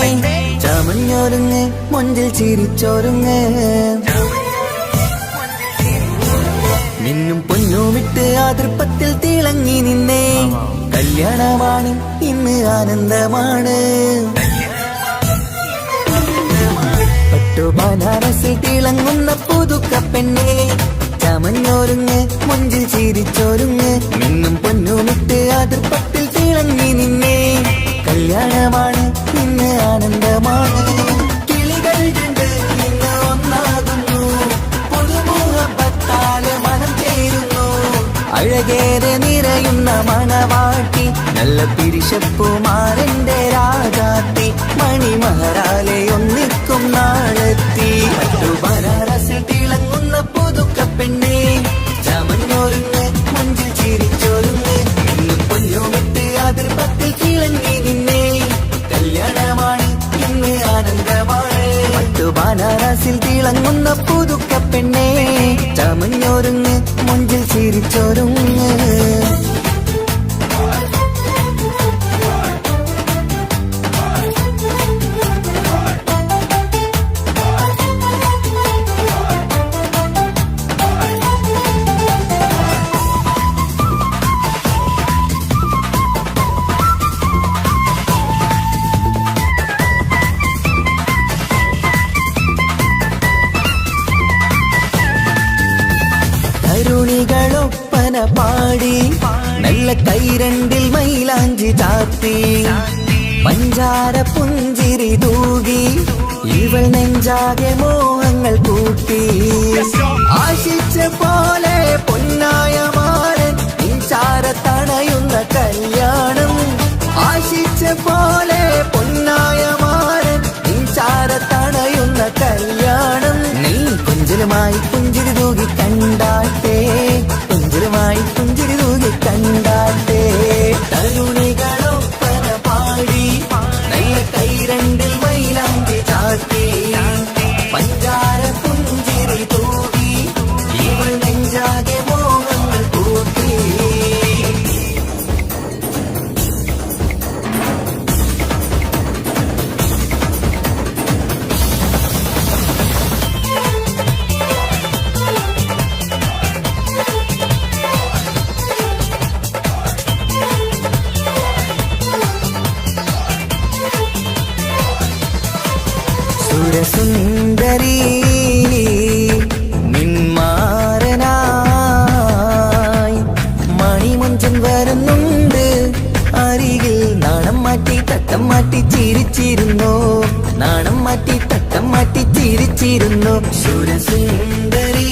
Speaker 5: ചമഞ്ഞൊരുങ്ങ് മൊഞ്ചിൽ ചിരിച്ചൊരുങ്ങ് മിന്നും പൊന്നുമിട്ട് ആതൃപ്പത്തിൽ തിളങ്ങി നിന്നേ കല്യാണമാണ് ഇന്ന് ആനന്ദമാണ് പട്ടു ബനാറസിൽ തിളങ്ങുന്ന പുതുക്ക പെണ്ണെ ചമഞ്ഞൊരുങ്ങ് മൊഞ്ചിൽ ചിരിച്ചൊരുങ്ങ് മിന്നും പൊന്നുമിട്ട് ആതൃപ്പത്തിൽ തിളങ്ങി നിന്നേ കല്യാണമാണ് ഇന്ന് ആനന്ദമാണ് കിളികൾ രണ്ട് ഇന്ന് ഒന്നാകുന്നു പുതുമുഖത്താല് മനം ചേരുന്നു അഴകേറെ നിറയുന്ന മണവാട്ടി നല്ല പിരിശപ്പുമാരന്റെ രാജാത്തി മണിമഹറാലെ ഒന്നിക്കും നാളെത്തി പട്ടു ബനാറസിൽ തിളങ്ങുന്ന പുതുക്ക പെണ്ണെ ചമഞ്ഞൊരുങ്ങ് മുഞ്ചിൽ ചിരിച്ചൊരുങ്ങ് ഇന്ന് പൊന്നുമിട്ട് അതിർപ്പത്തിൽ തിളങ്ങി നിന്നേ കല്യാണമാണ് ഇന്ന് ആനന്ദമാണ് പട്ടു ബനാറസിൽ തിളങ്ങുന്ന പുതുക്ക പെണ്ണെ ചമഞ്ഞൊരുങ്ങ് മുഞ്ചിൽ ചിരിച്ചൊരുങ്ങ് തരുണികളൊപ്പന പാടി നല്ല കൈരണ്ടിൽ മൈലാഞ്ചി ചാത്തി പഞ്ചാര പുഞ്ചിരി തൂകി ഇവൾ നെഞ്ചാകെ മോഹങ്ങൾ കൂട്ടി ആശിച്ച പോലെ പൊന്നായ മാരൻ ഇൻചാര തണയുന്ന കല്യാണം ആശിച്ച പോലെ പൊന്നായ മാരൻ ഇൻചാര തണയുന്ന കല്യാണം നീ കുഞ്ചലുമായി പുഞ്ചിരി തൂകി കണ്ടാട്ടെ കുഞ്ചലുമായി പുഞ്ചിരി തൂകി കണ്ടാട്ടെ തരുണികളൊപ്പന പാടി നല്ല കൈരണ്ടിൽ മൈലാഞ്ചി ചാട്ടി പഞ്ചാര പുഞ്ചിരി തൂകി ഇവൾ നെഞ്ചാകെ മോഹങ്ങൾ കൂട്ടി സുരസുന്ദരി നിന്മാരനായി മണിമഞ്ചൻ വരുന്നുണ്ട് അരികിൽ നാണം മാറ്റി തട്ടം മാറ്റി ചിരിച്ചിരുന്നു നാണം മാറ്റി തട്ടം മാറ്റി ചിരിച്ചിരുന്നു സുരസുന്ദരി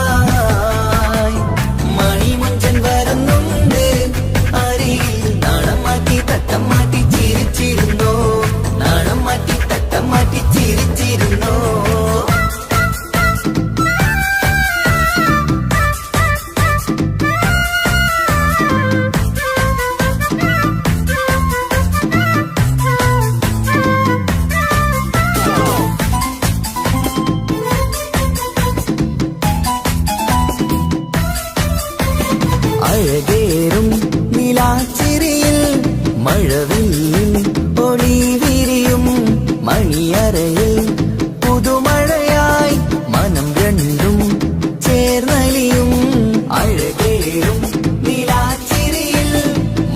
Speaker 5: നിന്മാരനായി മണിമഞ്ചൻ വരുന്നുണ്ട് അരികിൽ നാണം മാറ്റി തട്ടം മാറ്റി ചിരിച്ചിരുന്നു നാണം മാറ്റി തട്ടം മാറ്റി ചിരിച്ചിരുന്നു അഴകേറും നിലാച്ചിരിയിൽ മഴവില്ലിൽ ഒളി വിരിയും മണിയറയിൽ പുതുമഴയായി മനം രണ്ടും ചേർന്നലിയും അഴകേറും നിലാച്ചിരിയിൽ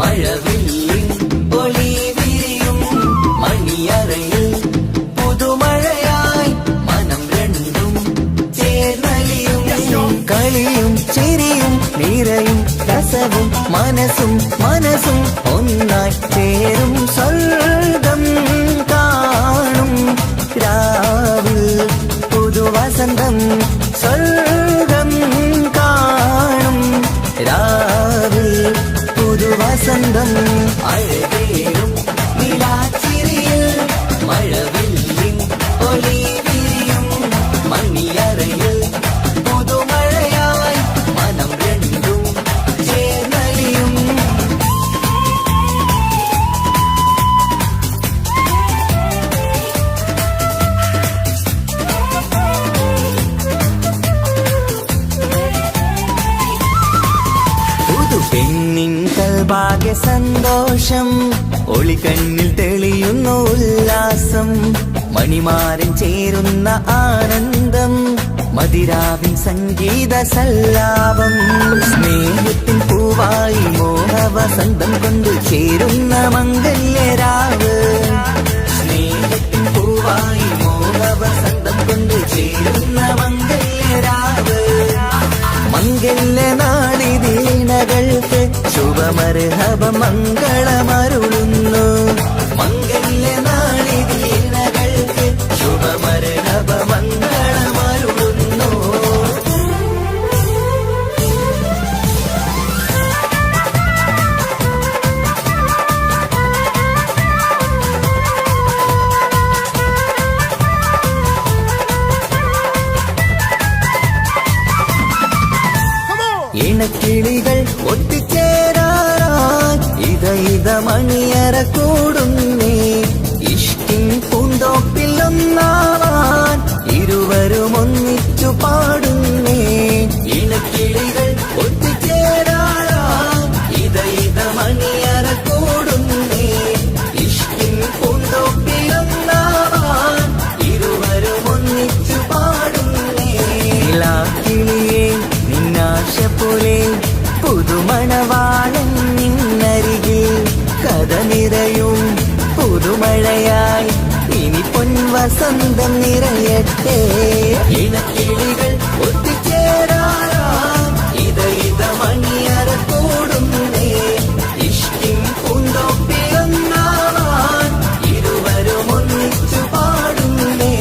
Speaker 5: മഴവില്ലിൽ ഒളി വിരിയും മണിയറയിൽ പുതുമഴയായി മനം രണ്ടും ചേർന്നലിയും കളിയും ചിരിയും നിറയും രസവും മനസ്സും മനസ്സും ഒന്നായി ചേരും സ്വർഗം കാണും രാവിൽ പുതുവസന്തം സ്വർഗം കാണും രാവിൽ പുതുവസന്തം അഴകേറും നിലാച്ചിരിയിൽ മഴവില്ലിൽ ഒളി വിരിയും മണിയറയിൽ പുതുമഴയായി മനം രണ്ടും ചേർന്നലിയും. പുതുപെണ്ണിൻ കൽഭാഗ്യ സന്തോഷം ഒളികണ്ണിൽ തെളിയുന്ന ഉല്ലാസം മണിമാരൻ ചേരുന്ന ആനന്ദം മതിരാവിൻ സംഗീത സല്ലാപം. സ്നേഹത്തിൻ പൂവായി മോഹവസന്തം കൊണ്ട് ചേരുന്ന മംഗല്യരാവ്. സ്നേഹത്തിൻ പൂവായി മോഹവസന്തം കൊണ്ട് ചേരുന്ന മംഗല്യരാവ്. മംഗല്യനാളിതീണകൾക്ക് ശുഭമർഹബ മംഗളമരുളുന്നു. മംഗല്യനാളിതീണകൾക്ക് ശുഭമർഹബ മംഗളമരുളുന്നു. ഇണക്കിളികൾ ഒത്തുചേരാറായി ഇത മണിയറ കൂടുന്നേ. ഇഷ്കിൻ പൂന്തോപ്പിൽ ഒന്നാവാൻ ഇരുവരും ഒന്നിച്ചു പാടുന്നേ. ഇണക്കിളികൾ ഒത്തുചേരാറായി ഇത മണിയറ കൂടുന്നേ. ഇഷ്കിൻ പൂന്തോപ്പിൽ ഒന്നാവാൻ ഇരുവരും ഒന്നിച്ചു പാടുന്നേ. കിളിയേ നിന്നാശ പോലെ പുതുമണവാളൻ നിന്നരികിൽ കഥ നിറയും പുതുമഴയായി ഇനി പൊൻവസന്തം നിറയട്ടെ. ഇണക്കിളികൾ ഒത്തുചേരാറാം ഇത മണിയറ കൂടുന്നേ. ഇഷ്കിൻ പൂന്തോപ്പിലൊന്നാവാൻ ഇരുവരും ഒന്നിച്ചു പാടുന്നേ.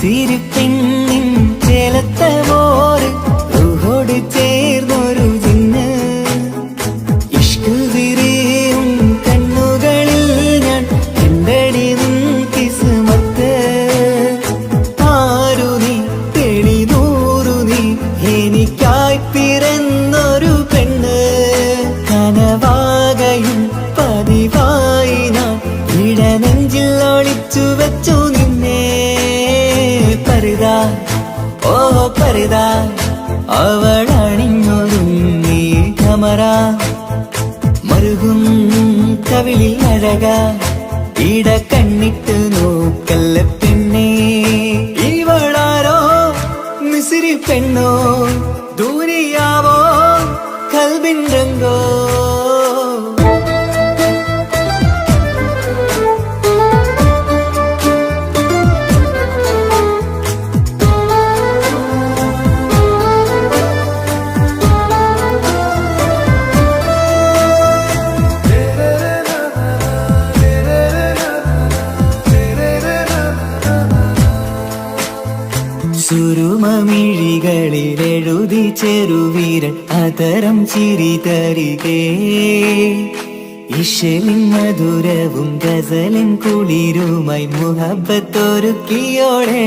Speaker 5: മിസിരി പെണ്ണിൻ ചേലത്തെ മോര് റൂഹോട് ചേർന്നൊരു ജിന്ന് ഇഷ്ക് വിരിയും കണ്ണുകളിൽ ഞാൻ കണ്ടടി നിൻ കിസ്മത്ത് ആരു നീ തെളിനൂറു നീ എനിക്കായി പിറന്നൊരു പെണ്ണ് കനവാകയും പതിവായി ഞാൻ ഇടനെഞ്ചിൽ ഒളിച്ചു വെച്ചു നിന്നെ പരിതാ ഓ പരിതാ അവളണിഞ്ഞൊരുങ്ങി കമറ മറുകും കവിളിൽ അഴക ഇട കണ്ണിട്ട് നോക്കല്ല പെണ്ണേ ഇവളാരോ മിസിരി പെണ്ണോ ദൂരിയാവോ കൽബിൻ രംഗോ സുരുമമിഴികളിൽ എഴുതി ചെറുവീരൻ അതരം ചിരി തരികേ ഇശലിൻ മധുരവും ഗസലിൻ കുളിരുമായി മുഹബത്തൊരുക്കിയോടെ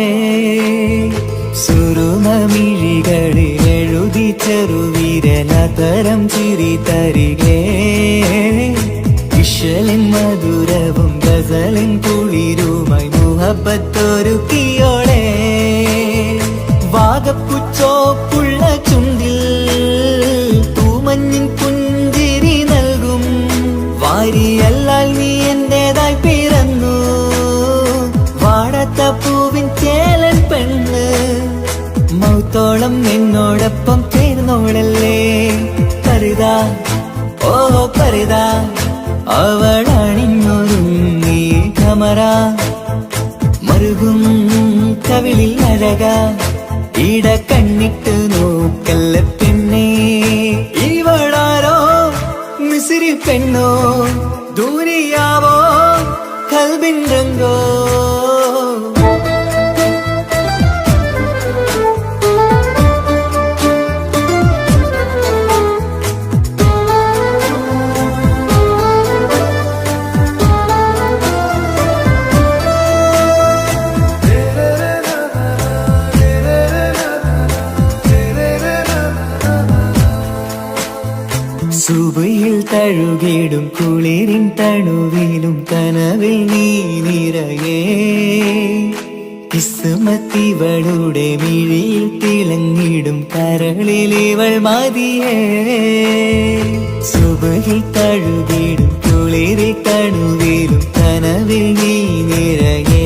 Speaker 5: സുരുമമിഴികളിൽ എഴുതി ചെറുവീരൻ അതരം ചിരി തരികേ ഇശലിൻ മധുരവും ഗസലിൻ കുളിരുമായി മുഹബത്തൊരുക്കിയോടെ വാഗപ്പുച്ചോപ്പുള്ള ചുണ്ടിൽ തൂമഞ്ഞിൻ പുഞ്ചിരി നൽകും വാരിയല്ലാൽ നീ എന്റേതായി പിറന്നു വാടത്ത പൂവിൻ ചേലൻ പെണ്ണ് മൗത്തോളം എന്നോടൊപ്പം ചേർന്നോളല്ലേ പരിതാ ഓ പരിതാ അവളണിഞ്ഞൊരുങ്ങി കമറ മറുകും കവിളിൽ അഴക ഇട കണ്ണിട്ട് നോക്കല്ല പെണ്ണേ ഇവളാരോ മിസിരി പെണ്ണോ ദൂരിയാവോ കൽബിൻ രംഗോ സുബയിൽ തഴുകിടും കുളിരിൻ തണുവിലും കനവിൽ നീ നിറയേ കിസ്മത്തിവളുടെ മിഴിയിൽ തിളങ്ങിടും കരളിൽ ഇവൾ മതിയേ സുബയിൽ തഴുകിടും കുളിരിൻ തണുവിലും കനവിൽ നീ നിറയേ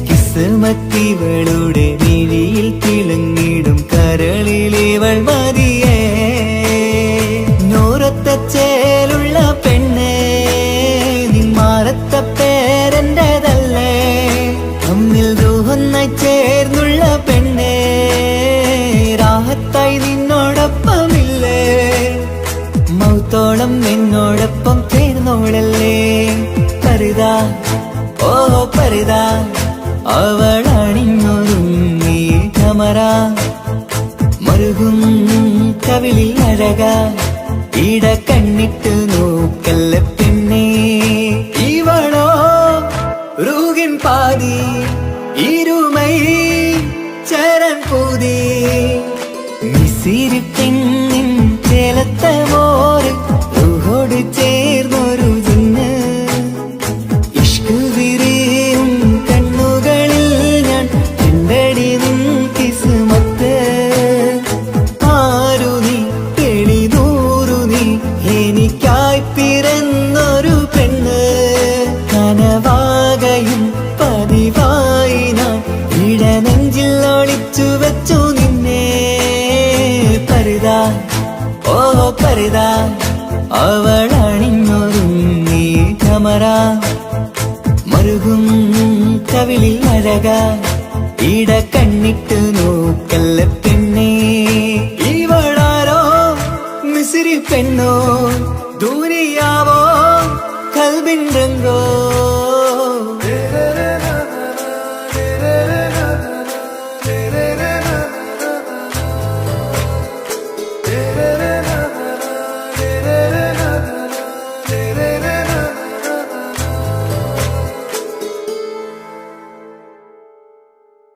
Speaker 5: കിസ്മത്തിവളുടെ മിഴിയിൽ തിളങ്ങിടും കരളിൽ ഇവൾ മതിയേ ചേലുള്ള പെണ്ണേ നിന്മാറത്ത പേരെന്റേതല്ലേ തമ്മിൽ ദൂഹൊന്നായി ചേർന്നുള്ള പെണ്ണേ രാഹത്തായി നിന്നോടൊപ്പമില്ലേ മൗത്തോളം എന്നോടൊപ്പം ചേർന്നോളല്ലേ പരിതാ ഓ പരിതാ അവളണിഞ്ഞൊരുങ്ങി കമറ മറുകും കവിളിൽ അഴക ഇട കണ്ണിട്ട് നോക്കല്ല പെണ്ണേ ഇവളോ റൂഹിൻ പാതി ഇരുമൈ ചരൻ പൂതി മിസിരി പെണ്ണിൻ ചേലത്തെ മോര് റൂഹോട് ചേർന്നൊരു ജിന്ന് ഇഷ്ക് വിരിയും കണ്ണുകളിൽ ഞാൻ കണ്ടടി നിൻ കിസ്മത്ത് ആരു നീ തെളിനൂറു നീ എനിക്കായി പിറന്നൊരു പെണ്ണ് കനവാകയും പതിവായി ഞാൻ ഇടനെഞ്ചിൽ ഒളിച്ചു വെച്ചു നിന്നെ പരിതാ ഓ പരിതാ അവളണിഞ്ഞൊരുങ്ങി കമറ മറുകും കവിളിൽ അഴക